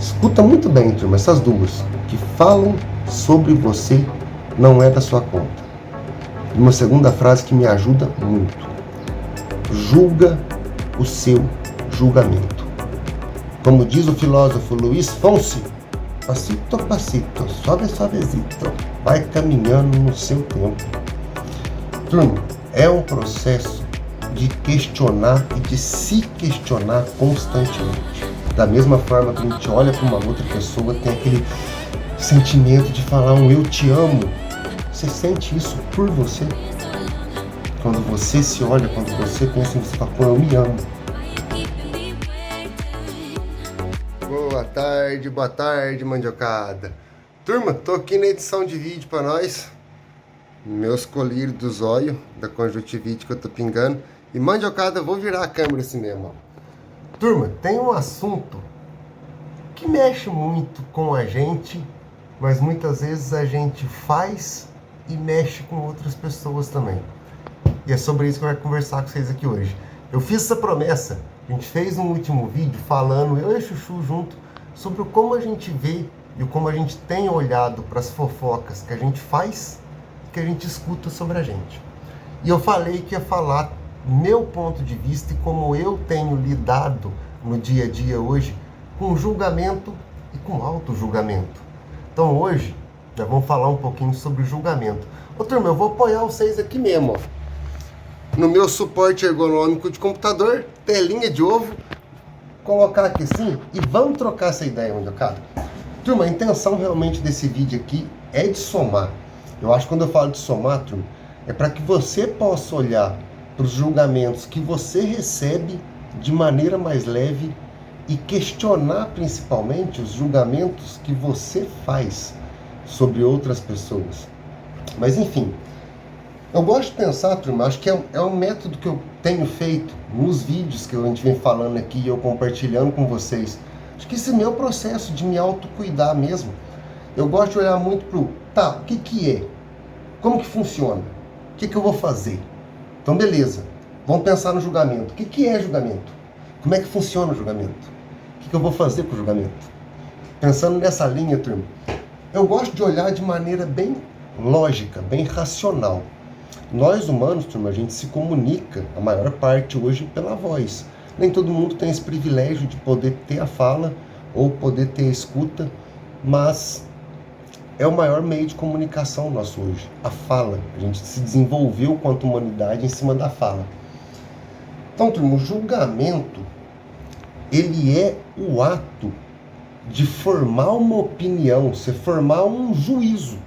Escuta muito bem, turma, essas duas. Que falam sobre você não é da sua conta. E uma segunda frase que me ajuda muito. Julga o seu julgamento. Como diz o filósofo Luiz Fonsi, passito a passito, suave suavecito, vai caminhando no seu tempo. Turma, é um processo de questionar e de se questionar constantemente. Da mesma forma que a gente olha para uma outra pessoa, tem aquele sentimento de falar um eu te amo. Você sente isso por você? Quando você se olha, quando você pensa em você, fala, pô, eu me amo. Boa tarde, mandiocada. Turma, tô aqui na edição de vídeo para nós. Meus colírios do zóio, da conjuntivite que eu tô pingando. E mandiocada, vou virar a câmera assim mesmo, ó. Turma, tem um assunto que mexe muito com a gente, mas muitas vezes a gente faz e mexe com outras pessoas também. E é sobre isso que eu quero conversar com vocês aqui hoje. Eu fiz essa promessa, a gente fez um último vídeo falando, eu e a Chuchu junto, sobre como a gente vê e como a gente tem olhado para as fofocas que a gente faz e que a gente escuta sobre a gente. E eu falei que ia falar meu ponto de vista e como eu tenho lidado no dia a dia hoje com julgamento e com auto-julgamento. Então hoje nós vamos falar um pouquinho sobre julgamento. Ô turma, eu vou apoiar vocês aqui mesmo, ó. No meu suporte ergonômico de computador, telinha de ovo, colocar aqui assim e vamos trocar essa ideia, mandiocada. Turma, a intenção realmente desse vídeo aqui é de somar. Eu acho que quando eu falo de somar, turma, é para que você possa olhar para os julgamentos que você recebe de maneira mais leve e questionar principalmente os julgamentos que você faz sobre outras pessoas. Mas enfim, eu gosto de pensar, turma, acho que é um método que eu tenho feito nos vídeos que a gente vem falando aqui e eu compartilhando com vocês. Acho que esse é meu processo de me autocuidar mesmo. Eu gosto de olhar muito pro, o que é? Como que funciona? O que eu vou fazer? Então, beleza. Vamos pensar no julgamento. O que é julgamento? Como é que funciona o julgamento? O que eu vou fazer com o julgamento? Pensando nessa linha, turma, eu gosto de olhar de maneira bem lógica, bem racional. Nós humanos, turma, a gente se comunica, a maior parte hoje, pela voz. Nem todo mundo tem esse privilégio de poder ter a fala ou poder ter a escuta, mas é o maior meio de comunicação nosso hoje, a fala. A gente se desenvolveu quanto humanidade em cima da fala. Então, turma, o julgamento, ele é o ato de formar uma opinião, você formar um juízo.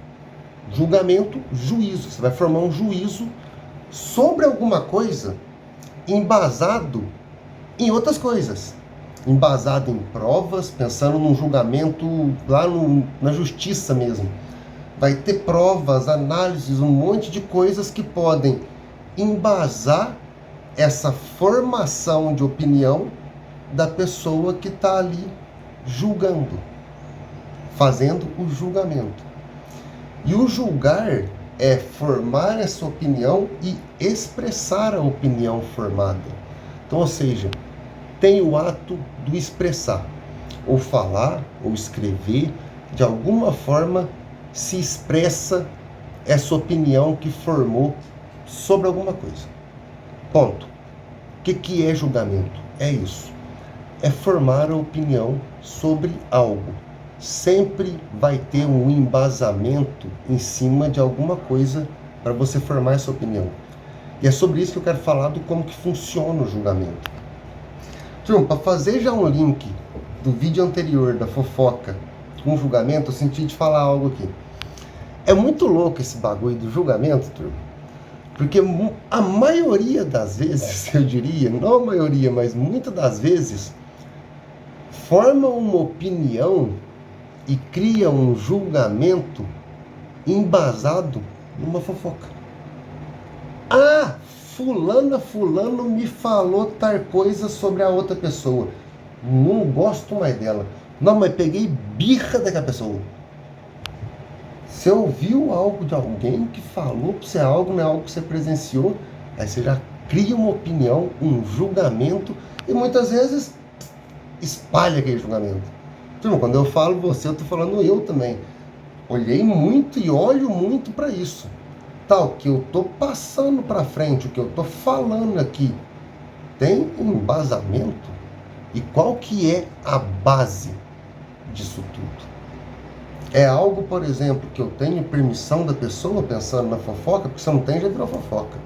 Julgamento, juízo. Você vai formar um juízo sobre alguma coisa embasado em outras coisas. Embasado em provas, pensando num julgamento lá na justiça mesmo. Vai ter provas, análises, um monte de coisas que podem embasar essa formação de opinião da pessoa que está ali julgando, fazendo o julgamento. E o julgar é formar essa opinião e expressar a opinião formada. Então, ou seja, tem o ato do expressar, ou falar, ou escrever, de alguma forma se expressa essa opinião que formou sobre alguma coisa. Ponto. O que é julgamento? É isso. É formar a opinião sobre algo. Sempre vai ter um embasamento em cima de alguma coisa para você formar essa opinião. E é sobre isso que eu quero falar do como que funciona o julgamento. Turma, para fazer já um link do vídeo anterior da fofoca com o julgamento, eu senti de falar algo aqui. É muito louco esse bagulho do julgamento, turma. Porque a maioria das vezes, eu diria, não a maioria, mas muitas das vezes, forma uma opinião e cria um julgamento embasado numa fofoca. Fulano me falou tal coisa sobre a outra pessoa. Não gosto mais dela. Não, mas peguei birra daquela pessoa. Você ouviu algo de alguém que falou pra você algo, não é algo que você presenciou, aí você já cria uma opinião, um julgamento, e muitas vezes espalha aquele julgamento. Turma, quando eu falo você, eu tô falando eu também. Olhei muito e olho muito para isso. Tal, que eu tô passando para frente, o que eu tô falando aqui, tem embasamento? E qual que é a base disso tudo? É algo, por exemplo, que eu tenho permissão da pessoa pensando na fofoca, porque se eu não tem, já virou fofoca.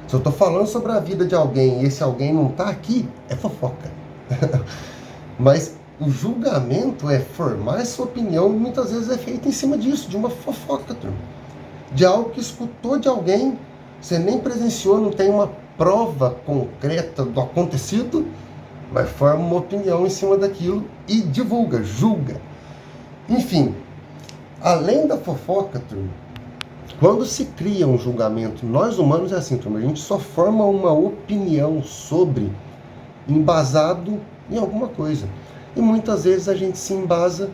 Se eu tô falando sobre a vida de alguém e esse alguém não tá aqui, é fofoca. Mas o julgamento é formar essa opinião e muitas vezes é feito em cima disso, de uma fofoca, turma. De algo que escutou de alguém, você nem presenciou, não tem uma prova concreta do acontecido, mas forma uma opinião em cima daquilo e divulga, julga. Enfim, além da fofoca, turma, quando se cria um julgamento, nós humanos é assim, turma, a gente só forma uma opinião sobre, embasado em alguma coisa. E muitas vezes a gente se embasa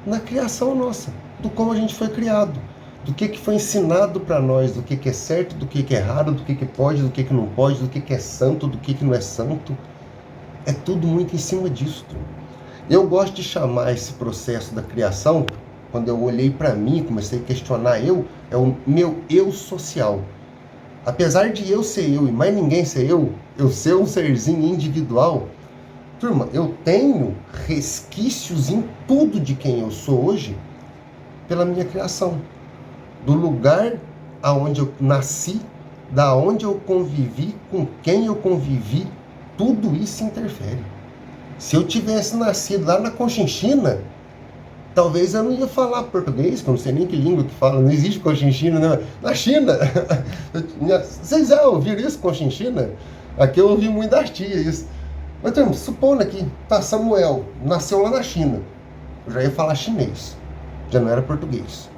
na criação nossa, do como a gente foi criado, do que foi ensinado para nós, do que é certo, do que é errado, do que pode, do que não pode, do que é santo, do que não é santo. É tudo muito em cima disso. Eu gosto de chamar esse processo da criação, quando eu olhei para mim, comecei a questionar é o meu eu social. Apesar de eu ser eu e mais ninguém ser eu ser um serzinho individual, turma, eu tenho resquícios em tudo de quem eu sou hoje pela minha criação. Do lugar aonde eu nasci, da onde eu convivi, com quem eu convivi, tudo isso interfere. Se eu tivesse nascido lá na Conchinchina, talvez eu não ia falar português, que eu não sei nem que língua que fala, não existe Conchinchina, né? Na China. Vocês já ouviram isso, Conchinchina? Aqui eu ouvi muito das tias isso. Mas turma, supondo aqui, tá, Samuel nasceu lá na China, eu já ia falar chinês, já não era português.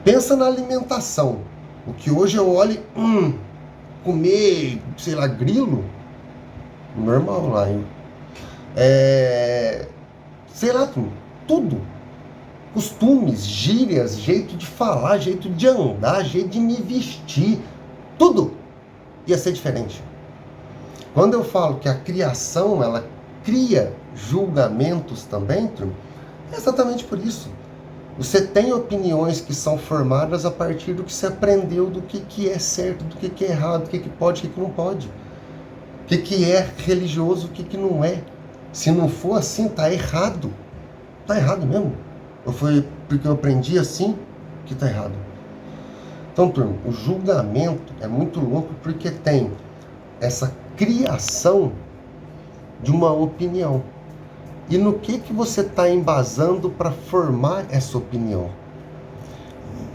Pensa na alimentação, o que hoje eu olho, comer, sei lá, grilo, normal lá, hein? Sei lá, tudo. Costumes, gírias, jeito de falar, jeito de andar, jeito de me vestir, tudo ia ser diferente. Quando eu falo que a criação, ela cria julgamentos também, é exatamente por isso. Você tem opiniões que são formadas a partir do que você aprendeu, do que é certo, do que é errado, do que pode, do que não pode. O que é religioso, o que não é. Se não for assim, tá errado. Tá errado mesmo. Ou foi porque eu aprendi assim que tá errado. Então, turma, o julgamento é muito louco porque tem essa criação de uma opinião. E no que você está embasando para formar essa opinião?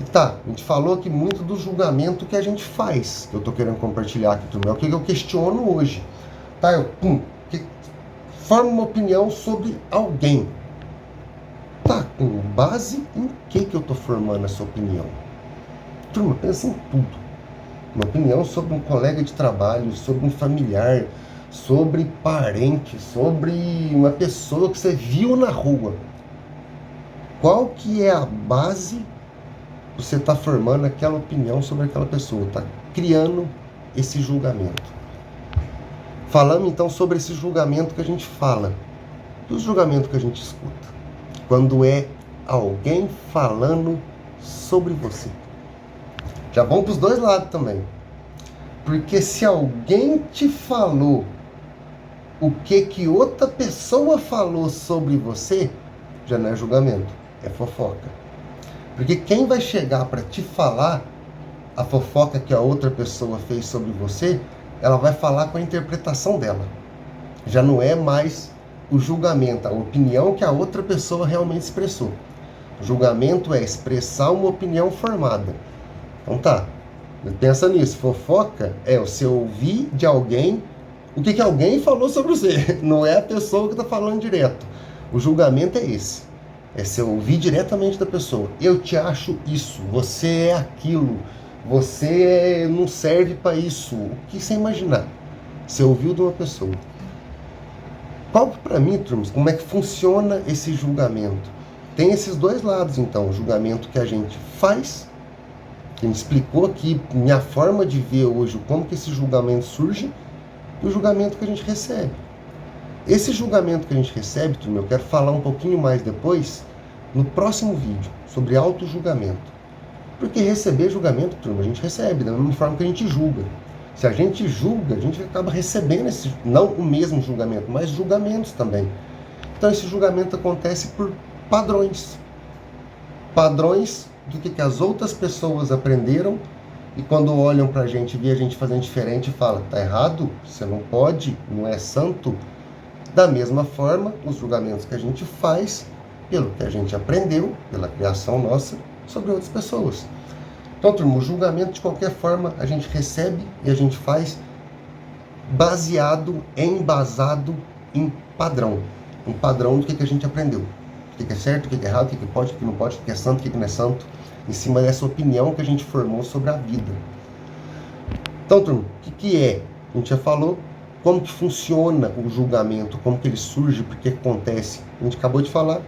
E tá, a gente falou aqui muito do julgamento que a gente faz, que eu estou querendo compartilhar aqui, turma. É o que eu questiono hoje. Tá, formo uma opinião sobre alguém. Tá, com base em que eu estou formando essa opinião? Turma, pensa em tudo. Uma opinião sobre um colega de trabalho, sobre um familiar, sobre parente, sobre uma pessoa que você viu na rua. Qual que é a base que você está formando aquela opinião sobre aquela pessoa? Está criando esse julgamento. Falamos então sobre esse julgamento que a gente fala. E o julgamento que a gente escuta? Quando é alguém falando sobre você. Já vão para os dois lados também. Porque se alguém te falou o que outra pessoa falou sobre você, já não é julgamento, é fofoca. Porque quem vai chegar para te falar a fofoca que a outra pessoa fez sobre você, ela vai falar com a interpretação dela. Já não é mais o julgamento, a opinião que a outra pessoa realmente expressou. O julgamento é expressar uma opinião formada. Então tá, pensa nisso. Fofoca é você ouvir de alguém o que alguém falou sobre você. Não é a pessoa que está falando direto. O julgamento é esse. É você ouvir diretamente da pessoa. Eu te acho isso. Você é aquilo. Você não serve para isso. O que você imaginar. Você ouviu de uma pessoa. Qual que para mim, turmas, como é que funciona esse julgamento? Tem esses dois lados, então. O julgamento que a gente faz. Quem explicou aqui minha forma de ver hoje como que esse julgamento surge. E o julgamento que a gente recebe. Esse julgamento que a gente recebe, turma, eu quero falar um pouquinho mais depois, no próximo vídeo, sobre auto-julgamento. Porque receber julgamento, turma, a gente recebe, da mesma forma que a gente julga. Se a gente julga, a gente acaba recebendo esse, não o mesmo julgamento, mas julgamentos também. Então esse julgamento acontece por padrões. Padrões do que as outras pessoas aprenderam e quando olham pra gente, vê a gente fazendo diferente e falam, tá errado, você não pode, não é santo. Da mesma forma, os julgamentos que a gente faz pelo que a gente aprendeu, pela criação nossa, sobre outras pessoas. Então, turma, o julgamento de qualquer forma a gente recebe e a gente faz embasado em padrão. Um padrão do que a gente aprendeu. O que é certo, o que é errado, o que pode, o que não pode, o que é santo, o que não é santo. Em cima dessa opinião que a gente formou sobre a vida. Então, turma, o que é? A gente já falou como que funciona o julgamento, como que ele surge, por que acontece. A gente acabou de falar.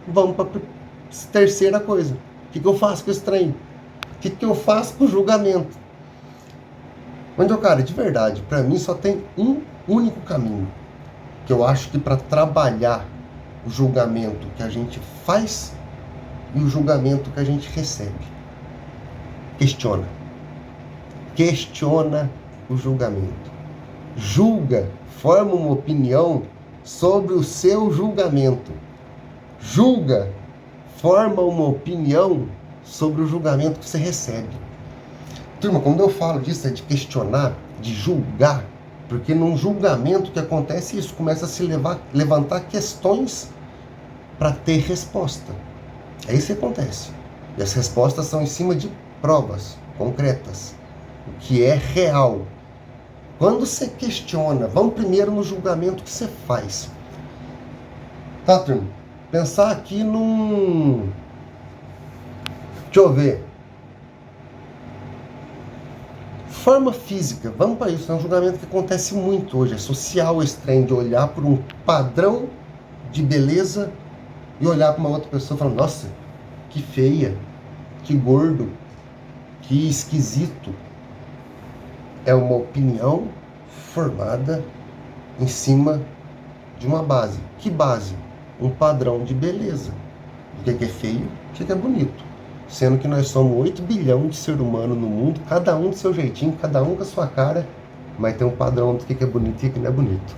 Vamos para a terceira coisa. O que eu faço com esse trem? O que eu faço com o julgamento? Mas, cara, de verdade, para mim só tem um único caminho. Que eu acho que para trabalhar o julgamento que a gente faz e o julgamento que a gente recebe. Questiona. Questiona o julgamento. Julga, forma uma opinião sobre o seu julgamento. Julga, forma uma opinião sobre o julgamento que você recebe. Turma, quando eu falo disso, é de questionar, de julgar, porque num julgamento que acontece isso, começa a se levantar questões para ter resposta. É isso que acontece. E as respostas são em cima de provas concretas, o que é real. Quando você questiona, vamos primeiro no julgamento que você faz. Tá, turma? Pensar aqui num... Deixa eu ver. Forma física, vamos para isso. É um julgamento que acontece muito hoje. É social esse trem de olhar por um padrão de beleza e olhar para uma outra pessoa e falar, nossa, que feia, que gordo, que esquisito. É uma opinião formada em cima de uma base. Que base? Um padrão de beleza. O que é feio, o que é bonito. Sendo que nós somos 8 bilhões de ser humano no mundo, cada um do seu jeitinho, cada um com a sua cara, mas tem um padrão do que é bonito e o que não é bonito.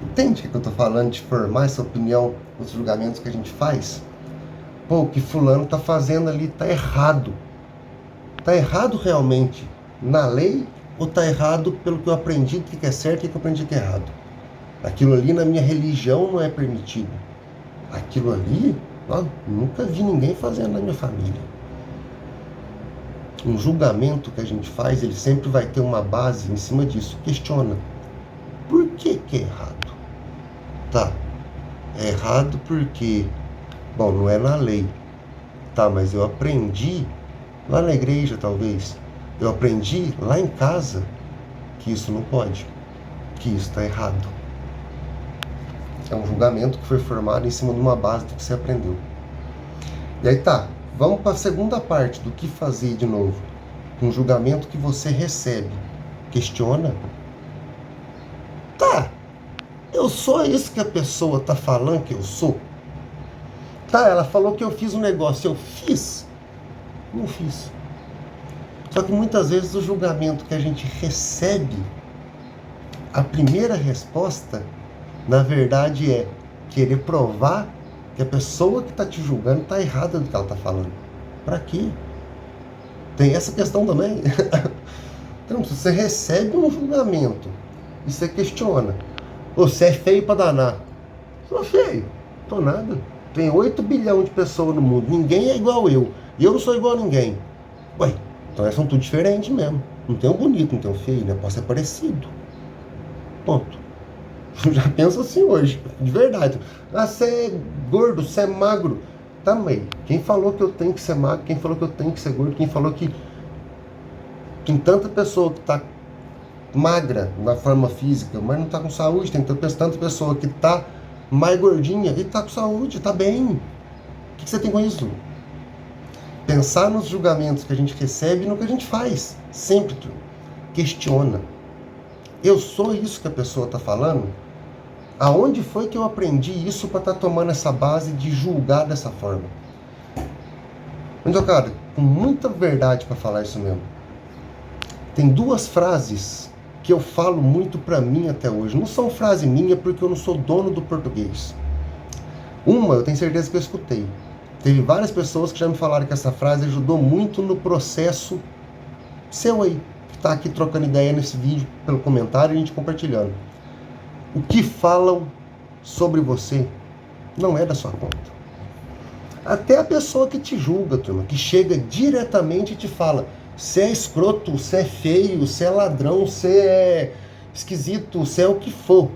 Entende o que eu estou falando de formar essa opinião nos julgamentos que a gente faz? Pô, o que fulano está fazendo ali está errado. Está errado realmente na lei ou está errado pelo que eu aprendi do que é certo e que eu aprendi que é errado? Aquilo ali na minha religião não é permitido. Aquilo ali, ó, nunca vi ninguém fazendo na minha família. Um julgamento que a gente faz, ele sempre vai ter uma base em cima disso. Questiona. Por que é errado? Tá, é errado porque, bom, não é na lei. Tá, mas eu aprendi lá na igreja, talvez. Eu aprendi lá em casa que isso não pode, que isso está errado. É um julgamento que foi formado em cima de uma base do que você aprendeu. E aí tá, vamos para a segunda parte do que fazer de novo. Um julgamento que você recebe. Questiona. Tá, eu sou isso que a pessoa tá falando que eu sou? Tá, ela falou que eu fiz um negócio, eu fiz? Não fiz. Só que muitas vezes o julgamento que a gente recebe, a primeira resposta, na verdade, é querer provar que a pessoa que está te julgando está errada do que ela está falando. Para quê? Tem essa questão também. Então, se você recebe um julgamento e você questiona, você é feio para danar. Sou feio, tô nada. Tem 8 bilhões de pessoas no mundo, ninguém é igual eu. E eu não sou igual a ninguém. Ué, então elas são tudo diferentes mesmo. Não tem um bonito, não tem um feio, né? Pode ser parecido. Ponto. Eu já penso assim hoje, de verdade. Ah, você é gordo, você é magro. Tá, mãe, quem falou que eu tenho que ser magro? Quem falou que eu tenho que ser gordo? Quem falou que tem tanta pessoa que tá magra na forma física, mas não tá com saúde? Tem tanta pessoa que tá mais gordinha e tá com saúde, tá bem. O que você tem com isso? Pensar nos julgamentos que a gente recebe e no que a gente faz. Sempre, questiona. Eu sou isso que a pessoa está falando? Aonde foi que eu aprendi isso para estar tomando essa base de julgar dessa forma? Então, cara, com muita verdade para falar isso mesmo. Tem duas frases que eu falo muito para mim até hoje. Não são frase minha porque eu não sou dono do português. Uma, eu tenho certeza que eu escutei. Teve várias pessoas que já me falaram que essa frase ajudou muito no processo seu aí, que está aqui trocando ideia nesse vídeo pelo comentário e a gente compartilhando. O que falam sobre você não é da sua conta. Até a pessoa que te julga, turma, que chega diretamente e te fala: você é escroto, você é feio, você é ladrão, você é esquisito, você é o que for.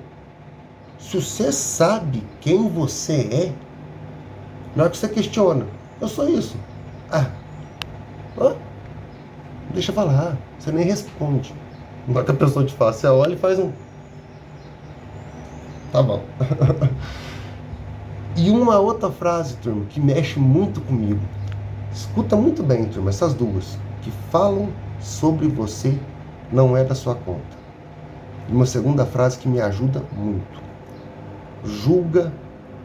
Se você sabe quem você é, na hora que você questiona, eu sou isso. Deixa eu falar, você nem responde. Na hora que a pessoa te fala, você olha e faz um... Tá bom. E uma outra frase, turma, que mexe muito comigo. Escuta muito bem, turma, essas duas. Que falam sobre você não é da sua conta. E uma segunda frase que me ajuda muito. Julga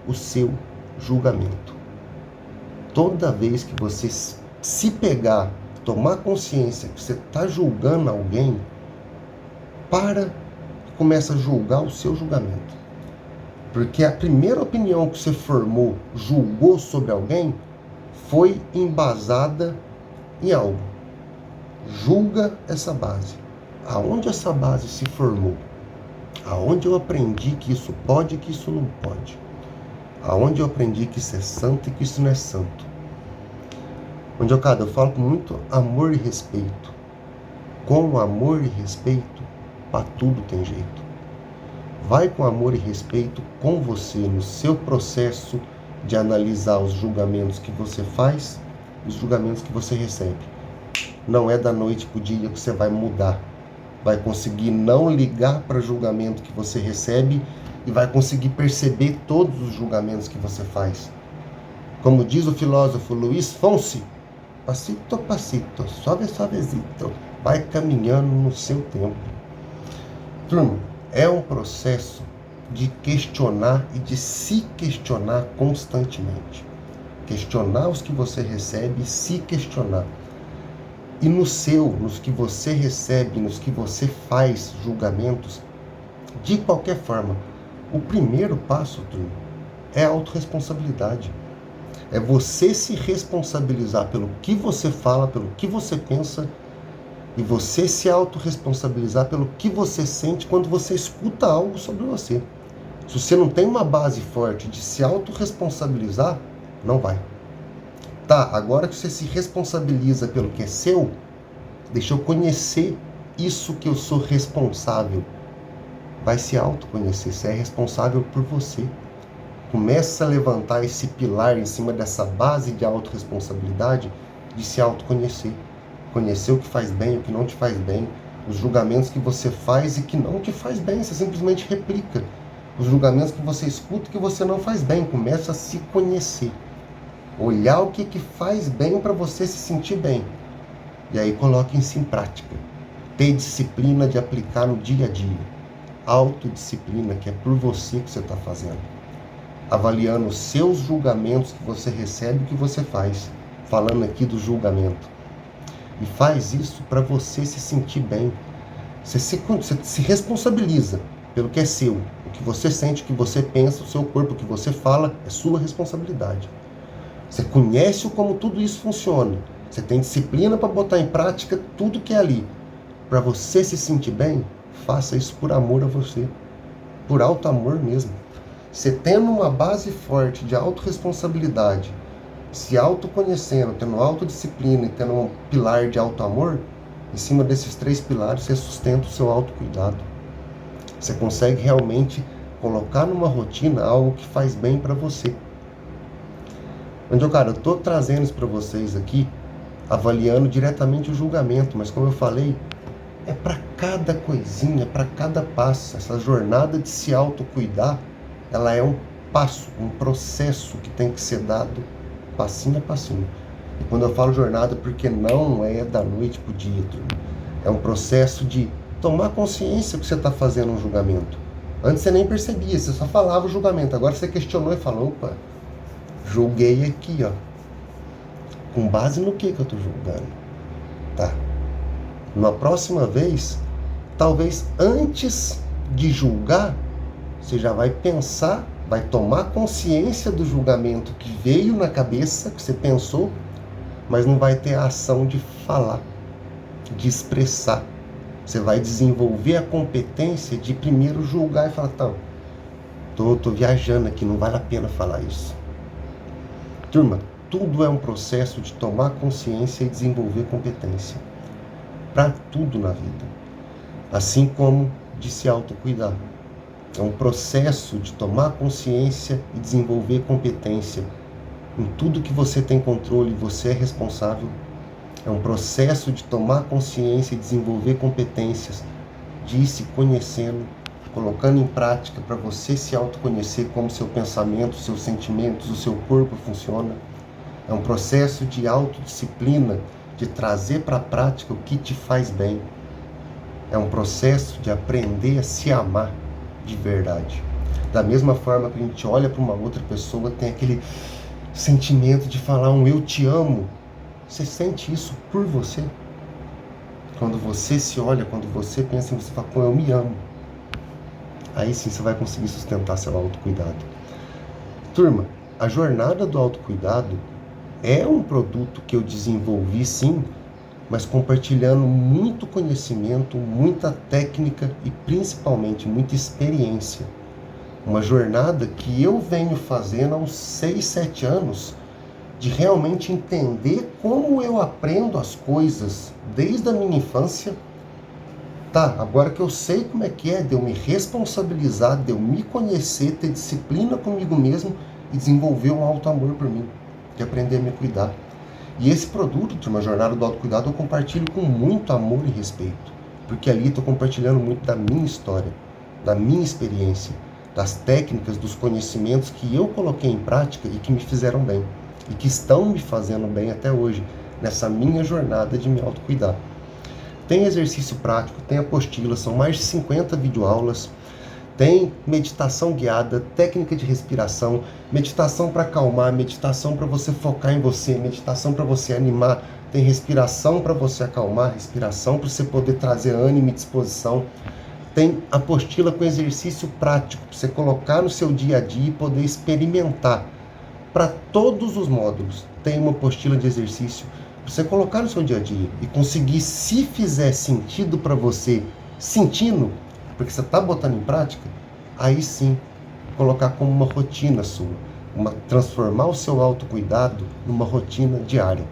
o seu julgamento. Toda vez que você se pegar, tomar consciência que você está julgando alguém, para e começa a julgar o seu julgamento. Porque a primeira opinião que você formou, julgou sobre alguém, foi embasada em algo. Julga essa base. Aonde essa base se formou? Aonde eu aprendi que isso pode e que isso não pode? Aonde eu aprendi que isso é santo e que isso não é santo? Onde eu falo com muito amor e respeito. Com amor e respeito, para tudo tem jeito. Vai com amor e respeito com você no seu processo de analisar os julgamentos que você faz e os julgamentos que você recebe. Não é da noite para o dia que você vai mudar. Vai conseguir não ligar para o julgamento que você recebe e vai conseguir perceber todos os julgamentos que você faz. Como diz o filósofo Luiz Fonsi, passito a passito, suave suavecito, vai caminhando no seu tempo. Turma, é um processo de questionar e de se questionar constantemente. Questionar os que você recebe e se questionar. E nos que você recebe, nos que você faz julgamentos, de qualquer forma, o primeiro passo, turma, é a autorresponsabilidade. É você se responsabilizar pelo que você fala, pelo que você pensa, e você se autorresponsabilizar pelo que você sente quando você escuta algo sobre você. Se você não tem uma base forte de se autorresponsabilizar, não vai. Tá, agora que você se responsabiliza pelo que é seu, deixa eu conhecer isso que eu sou responsável. Vai se autoconhecer, você é responsável por você. Começa a levantar esse pilar em cima dessa base de autorresponsabilidade, de se autoconhecer. Conhecer o que faz bem, o que não te faz bem, os julgamentos que você faz e que não te faz bem, você simplesmente replica. Os julgamentos que você escuta e que você não faz bem, começa a se conhecer. Olhar o que faz bem para você se sentir bem. E aí coloque isso em prática. Ter disciplina de aplicar no dia a dia. Autodisciplina, que é por você que você está fazendo. Avaliando os seus julgamentos que você recebe e que você faz. Falando aqui do julgamento. E faz isso para você se sentir bem. Você se responsabiliza pelo que é seu. O que você sente, o que você pensa, o seu corpo, o que você fala, é sua responsabilidade. Você conhece como tudo isso funciona. Você tem disciplina para botar em prática tudo que é ali. Para você se sentir bem, faça isso por amor a você. Por alto amor mesmo. Você tendo uma base forte de autorresponsabilidade, se autoconhecendo, tendo autodisciplina e tendo um pilar de auto-amor, em cima desses 3 pilares você sustenta o seu autocuidado. Você consegue realmente colocar numa rotina algo que faz bem para você. Então, eu estou trazendo isso para vocês aqui, avaliando diretamente o julgamento, mas como eu falei, é para cada coisinha, para cada passo. Essa jornada de se autocuidar, ela é um passo, um processo que tem que ser dado passinho a passinho. E quando eu falo jornada, porque não é da noite para o dia, turma. É um processo de tomar consciência que você está fazendo um julgamento. Antes você nem percebia, você só falava o julgamento. Agora você questionou e falou, opa, julguei aqui, ó. Com base no que eu tô julgando? Tá. Na próxima vez, talvez antes de julgar, você já vai pensar, vai tomar consciência do julgamento que veio na cabeça, que você pensou, mas não vai ter a ação de falar, de expressar. Você vai desenvolver a competência de primeiro julgar e falar, tá, tô viajando aqui, não vale a pena falar isso. Turma, tudo é um processo de tomar consciência e desenvolver competência. Para tudo na vida. Assim como de se autocuidar. É um processo de tomar consciência e desenvolver competência. Em tudo que você tem controle, você é responsável. É um processo de tomar consciência e desenvolver competências, de ir se conhecendo, colocando em prática para você se autoconhecer como seu pensamento, seus sentimentos, o seu corpo funciona. É um processo de autodisciplina, de trazer para a prática o que te faz bem. É um processo de aprender a se amar de verdade. Da mesma forma que a gente olha para uma outra pessoa, tem aquele sentimento de falar um eu te amo. Você sente isso por você? Quando você se olha, quando você pensa em você, fala, pô, eu me amo. Aí sim você vai conseguir sustentar seu autocuidado. Turma, a jornada do autocuidado é um produto que eu desenvolvi sim, mas compartilhando muito conhecimento, muita técnica e principalmente muita experiência. Uma jornada que eu venho fazendo há uns 6, 7 anos, de realmente entender como eu aprendo as coisas desde a minha infância. Tá, agora que eu sei como é que é, de eu me responsabilizar, de eu me conhecer, ter disciplina comigo mesmo e desenvolver um auto-amor por mim, de aprender a me cuidar. E esse produto, de uma jornada do autocuidado, eu compartilho com muito amor e respeito, porque ali estou compartilhando muito da minha história, da minha experiência, das técnicas, dos conhecimentos que eu coloquei em prática e que me fizeram bem. E que estão me fazendo bem até hoje, nessa minha jornada de me autocuidar. Tem exercício prático, tem apostila, são mais de 50 videoaulas, tem meditação guiada, técnica de respiração, meditação para acalmar, meditação para você focar em você, meditação para você animar, tem respiração para você acalmar, respiração para você poder trazer ânimo e disposição. Tem apostila com exercício prático, para você colocar no seu dia a dia e poder experimentar. Para todos os módulos, tem uma apostila de exercício para você colocar no seu dia a dia e conseguir, se fizer sentido para você, sentindo, porque você está botando em prática, aí sim, colocar como uma rotina sua, transformar o seu autocuidado numa rotina diária.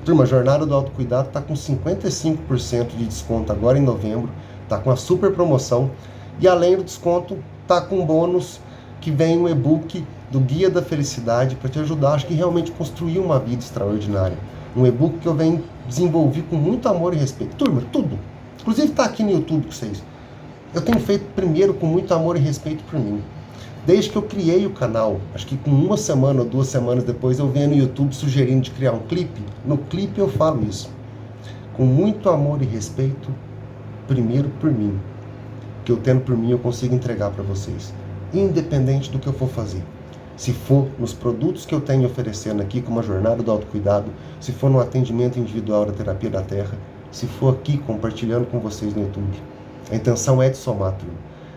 Turma, a jornada do autocuidado está com 55% de desconto agora em novembro, está com a super promoção e além do desconto, está com bônus que vem um e-book do Guia da Felicidade para te ajudar, acho que realmente construir uma vida extraordinária. Um e-book que eu venho desenvolver com muito amor e respeito. Turma, tudo. Inclusive está aqui no YouTube com vocês. Eu tenho feito primeiro com muito amor e respeito por mim. Desde que eu criei o canal, acho que com 1 semana ou 2 semanas depois, eu venho no YouTube sugerindo de criar um clipe. No clipe eu falo isso. Com muito amor e respeito, primeiro por mim. Que eu tendo por mim, eu consigo entregar para vocês. Independente do que eu for fazer. Se for nos produtos que eu tenho oferecendo aqui, como a jornada do autocuidado, se for no atendimento individual da terapia da terra, se for aqui compartilhando com vocês no YouTube. A intenção é de somar, turma.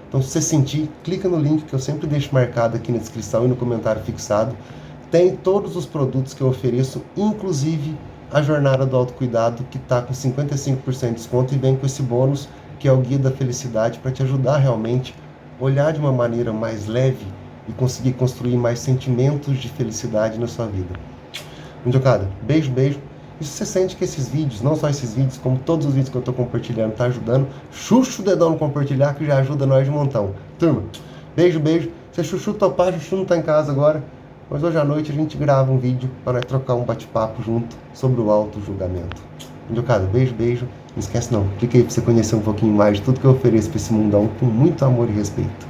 Então, se você sentir, clica no link que eu sempre deixo marcado aqui na descrição e no comentário fixado. Tem todos os produtos que eu ofereço, inclusive a jornada do autocuidado, que está com 55% de desconto e vem com esse bônus, que é o Guia da Felicidade, para te ajudar realmente a olhar de uma maneira mais leve e conseguir construir mais sentimentos de felicidade na sua vida. Mundiocada, beijo, beijo. E se você sente que esses vídeos, não só esses vídeos, como todos os vídeos que eu estou compartilhando, tá ajudando, chucha o dedão no compartilhar que já ajuda nós de montão. Turma, beijo, beijo. Se a Chuchu topar, a Chuchu não tá em casa agora, mas hoje à noite a gente grava um vídeo para nós trocar um bate-papo junto sobre o auto-julgamento. Mundiocada, beijo, beijo. Não esquece não, clica aí para você conhecer um pouquinho mais de tudo que eu ofereço para esse mundão com muito amor e respeito.